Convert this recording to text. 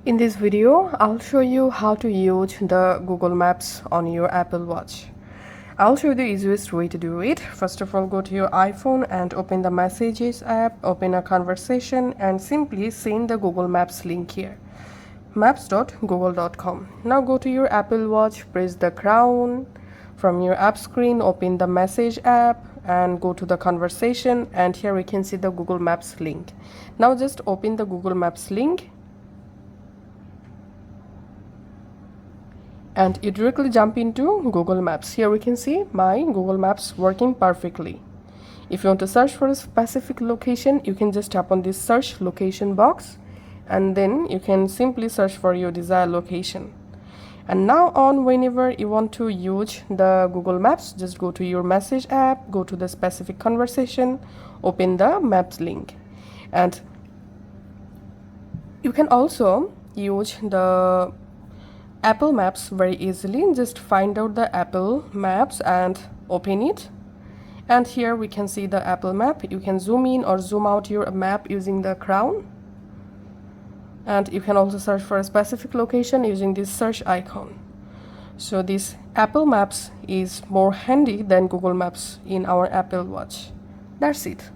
In this video, I'll show you how to use the Google Maps on your Apple Watch. I'll show you the easiest way to do it. First of all, go to your iPhone and open the Messages app, open a conversation and simply send the Google Maps link here, maps.google.com. Now go to your Apple Watch, press the crown. From your app screen, open the Message app and go to the conversation, and here we can see the Google Maps link. Now just open the Google Maps link and you directly jump into Google Maps. Here we can see my Google Maps working perfectly. If you want to search for a specific location, you can just tap on this search location box and then you can simply search for your desired location. And now on, whenever you want to use the Google Maps, just go to your Message app, go to the specific conversation, open the Maps link. And you can also use the Apple Maps very easily. Just find out the Apple Maps and open it, and here we can see the Apple Map. You can zoom in or zoom out your map using the crown, and you can also search for a specific location using this search icon. So this Apple Maps is more handy than Google Maps in our Apple Watch. That's it.